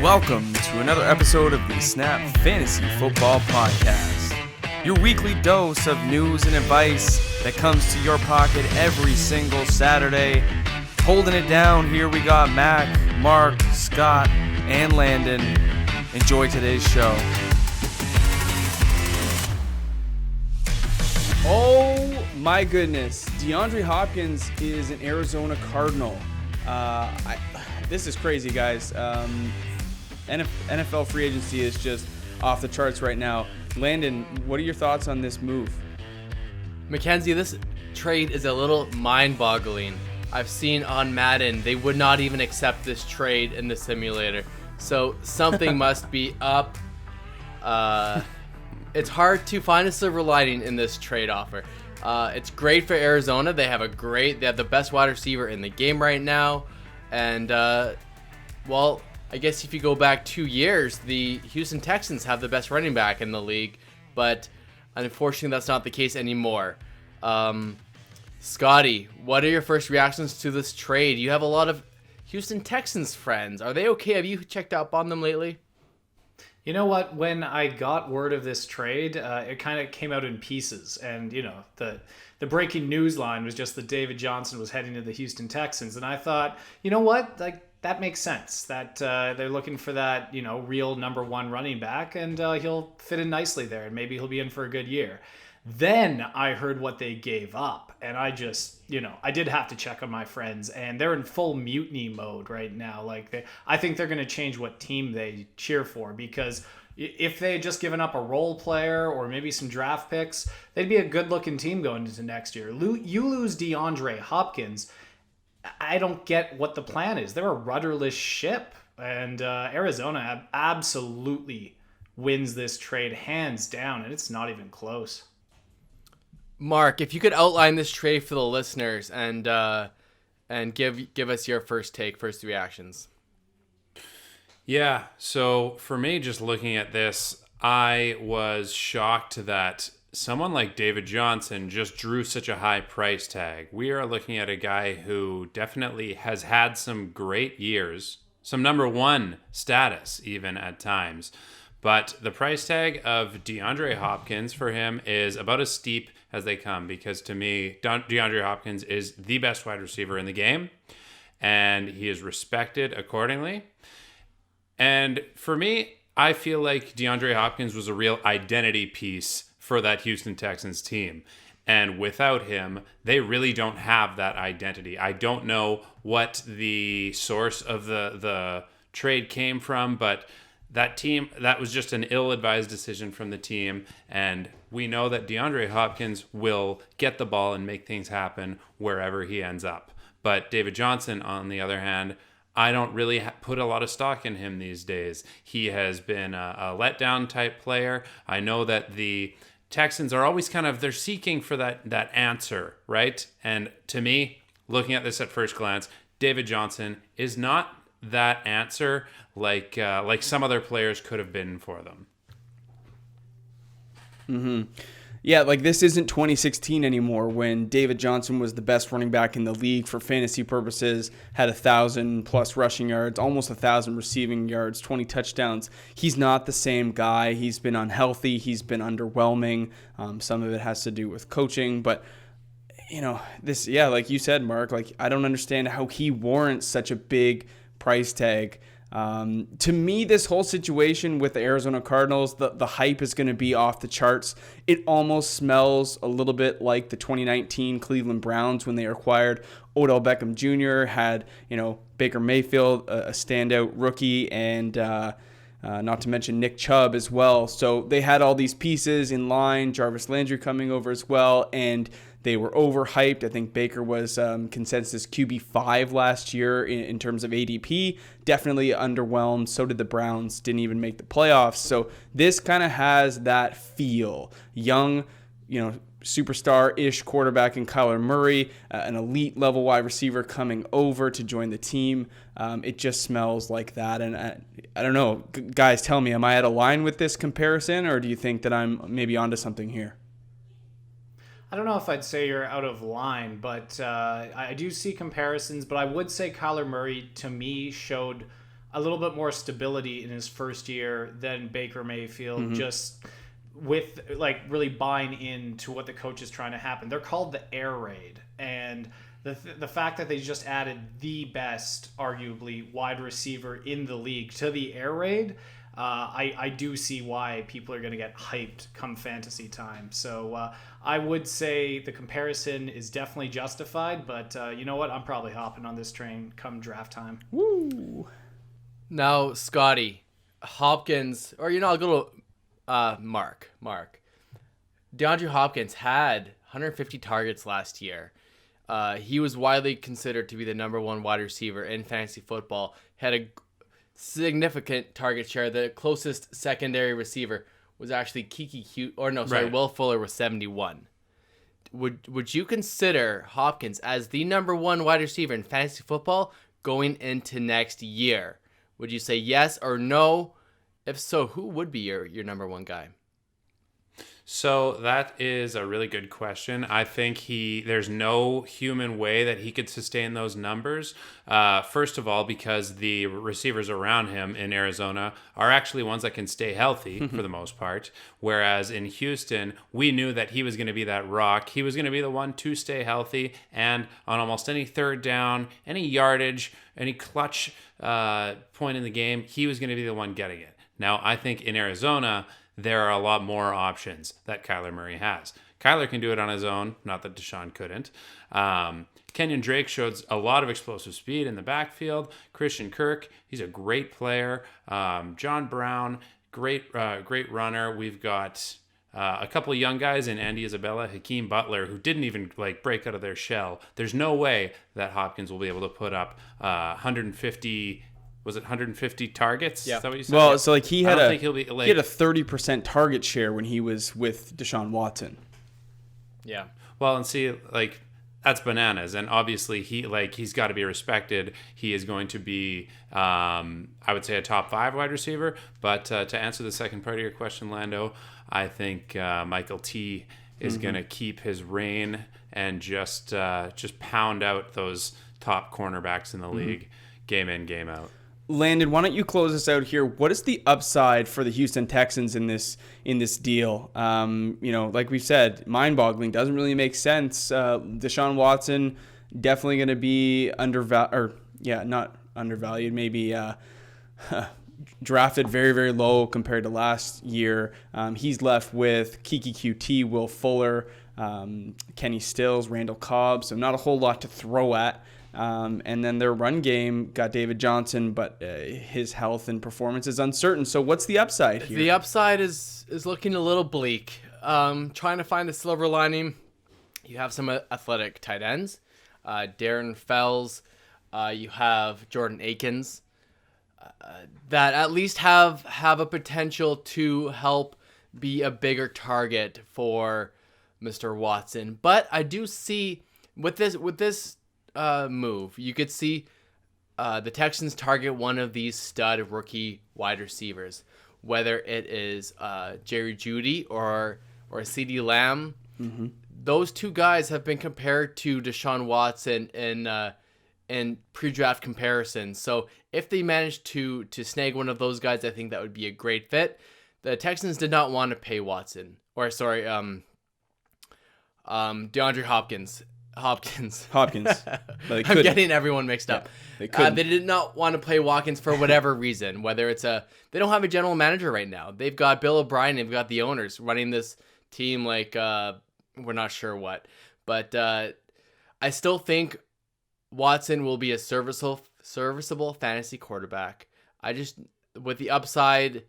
Welcome to another episode of the Snap Fantasy Football Podcast, your weekly dose of news and advice that comes to your pocket every single Saturday. Holding it down, here we got Mac, Mark, Scott, and Landon. Enjoy today's show. Oh my goodness, DeAndre Hopkins is an Arizona Cardinal. This is crazy, guys. NFL free agency is just off the charts right now. Landon, what are your thoughts on this move? Mackenzie, this trade is a little mind-boggling. I've seen on Madden, they would not even accept this trade in the simulator. So something must be up. It's hard to find a silver lining in this trade offer. It's great for Arizona. They have the best wide receiver in the game right now. And, I guess if you go back 2 years, the Houston Texans have the best running back in the league, but unfortunately that's not the case anymore. Scotty, what are your first reactions to this trade? You have a lot of Houston Texans friends. Are they okay? Have you checked up on them lately? You know what? When I got word of this trade, it kind of came out in pieces. And, the breaking news line was just that David Johnson was heading to the Houston Texans. And I thought, you know what? That makes sense. That they're looking for that, real number one running back. And he'll fit in nicely there. And maybe he'll be in for a good year. Then I heard what they gave up. And I just, I did have to check on my friends. And they're in full mutiny mode right now. I think they're going to change what team they cheer for. Because if they had just given up a role player or maybe some draft picks, they'd be a good-looking team going into next year. You lose DeAndre Hopkins, I don't get what the plan is. They're a rudderless ship. And Arizona absolutely wins this trade hands down. And it's not even close. Mark, if you could outline this trade for the listeners and give us your first reactions. Yeah, so for me, just looking at this, I was shocked that someone like David Johnson just drew such a high price tag. We are looking at a guy who definitely has had some great years, some number one status even at times. But the price tag of DeAndre Hopkins for him is about as steep as they come, because to me, DeAndre Hopkins is the best wide receiver in the game, and he is respected accordingly. And for me, I feel like DeAndre Hopkins was a real identity piece for that Houston Texans team. And without him, they really don't have that identity. I don't know what the source of the trade came from, but that was just an ill-advised decision from the team. And we know that DeAndre Hopkins will get the ball and make things happen wherever he ends up. But David Johnson, on the other hand, I don't really put a lot of stock in him these days. He has been a letdown type player. I know that the Texans are always they're seeking for that answer, right? And to me, looking at this at first glance, David Johnson is not that answer like some other players could have been for them. Mm-hmm. Yeah, this isn't 2016 anymore when David Johnson was the best running back in the league for fantasy purposes, had 1,000+ rushing yards, almost 1,000 receiving yards, 20 touchdowns. He's not the same guy. He's been unhealthy. He's been underwhelming. Some of it has to do with coaching, but like you said, Mark, I don't understand how he warrants such a big price tag. To me, this whole situation with the Arizona Cardinals, the hype is going to be off the charts. It almost smells a little bit like the 2019 Cleveland Browns when they acquired Odell Beckham Jr., had, Baker Mayfield, a standout rookie, and not to mention Nick Chubb as well. So they had all these pieces in line, Jarvis Landry coming over as well, and they were overhyped. I think Baker was consensus QB5 last year in terms of ADP. Definitely underwhelmed. So did the Browns. Didn't even make the playoffs. So this kind of has that feel. Young, superstar-ish quarterback in Kyler Murray, an elite level wide receiver coming over to join the team. It just smells like that. And I don't know. Guys, tell me, am I out of line with this comparison, or do you think that I'm maybe onto something here? I don't know if I'd say you're out of line, but I do see comparisons. But I would say Kyler Murray, to me, showed a little bit more stability in his first year than Baker Mayfield, just with like really buying into what the coach is trying to happen. They're called the air raid. And the fact that they just added the best, arguably, wide receiver in the league to the air raid, I do see why people are going to get hyped come fantasy time. So I would say the comparison is definitely justified, but you know what? I'm probably hopping on this train come draft time. Woo! Now, Scotty, Hopkins, or I'll go to Mark. DeAndre Hopkins had 150 targets last year. He was widely considered to be the number one wide receiver in fantasy football. Had a significant target share. The closest secondary receiver was actually Will Fuller with 71. Would you consider Hopkins as the number one wide receiver in fantasy football going into next year? Would you say yes or no? If so, who would be your number one guy? So that is a really good question. I think there's no human way that he could sustain those numbers. First of all, because the receivers around him in Arizona are actually ones that can stay healthy for the most part. Whereas in Houston, we knew that he was going to be that rock. He was going to be the one to stay healthy. And on almost any third down, any yardage, any clutch point in the game, he was going to be the one getting it. Now, I think in Arizona, there are a lot more options that Kyler Murray has. Kyler can do it on his own, not that Deshaun couldn't. Kenyon Drake showed a lot of explosive speed in the backfield. Christian Kirk, he's a great player. John Brown, great runner. We've got a couple of young guys in Andy Isabella, Hakeem Butler, who didn't even break out of their shell. There's no way that Hopkins will be able to put up 150. Was it 150 targets? Yeah. Is that what you said? Well, Yeah. so he I had don't a think he'll be, he had a 30% target share when he was with Deshaun Watson. Yeah. Well, and see, that's bananas, and obviously he's got to be respected. He is going to be, I would say, a top 5 wide receiver. But to answer the second part of your question, Lando, I think Michael T is going to keep his reign and just pound out those top cornerbacks in the league, game in, game out. Landon, why don't you close us out here? What is the upside for the Houston Texans in this deal? Like we've said, mind-boggling. Doesn't really make sense. Deshaun Watson definitely going to be not undervalued. Maybe drafted very, very low compared to last year. He's left with Kiki QT, Will Fuller, Kenny Stills, Randall Cobb. So not a whole lot to throw at. And then their run game got David Johnson, but his health and performance is uncertain. So what's the upside here? The upside is looking a little bleak. Trying to find the silver lining. You have some athletic tight ends. Darren Fells. You have Jordan Akins. That at least have a potential to help be a bigger target for Mr. Watson. But I do see with this move, you could see the Texans target one of these stud rookie wide receivers, whether it is Jerry Jeudy or CeeDee Lamb. Mm-hmm. Those two guys have been compared to Deshaun Watson in pre-draft comparisons. So if they manage to snag one of those guys, I think that would be a great fit. The Texans did not want to pay DeAndre Hopkins. But I'm getting everyone mixed up. They couldn't. They did not want to play Watkins for whatever reason, whether it's they don't have a general manager right now. They've got Bill O'Brien. They've got the owners running this team like we're not sure what. But I still think Watson will be a serviceable fantasy quarterback. With the upside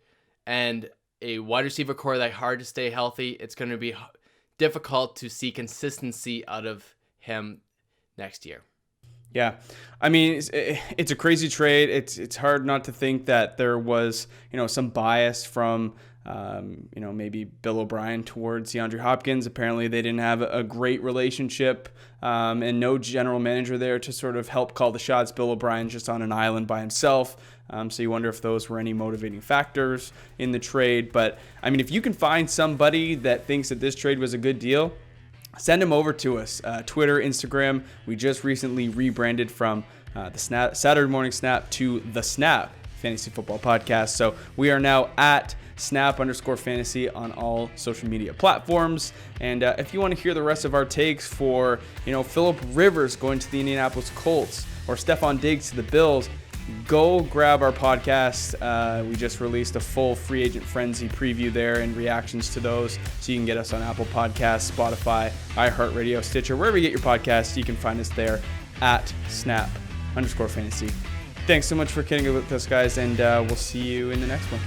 and a wide receiver core that's hard to stay healthy, it's going to be difficult to see consistency out of him next year. Yeah, I mean, it's a crazy trade. It's hard not to think that there was some bias from maybe Bill O'Brien towards DeAndre Hopkins. Apparently, they didn't have a great relationship and no general manager there to sort of help call the shots. Bill O'Brien's just on an island by himself. So you wonder if those were any motivating factors in the trade. But I mean, if you can find somebody that thinks that this trade was a good deal, send them over to us. Twitter, Instagram. We just recently rebranded from the Saturday Morning Snap to the Snap Fantasy Football Podcast. So we are now at snap_fantasy on all social media platforms. And if you want to hear the rest of our takes for, Phillip Rivers going to the Indianapolis Colts or Stephon Diggs to the Bills, go grab our podcast. We just released a full free agent frenzy preview there and reactions to those. So you can get us on Apple Podcasts, Spotify, iHeartRadio, Stitcher, wherever you get your podcasts. You can find us there at snap_fantasy. Thanks so much for kidding with us, guys, and we'll see you in the next one.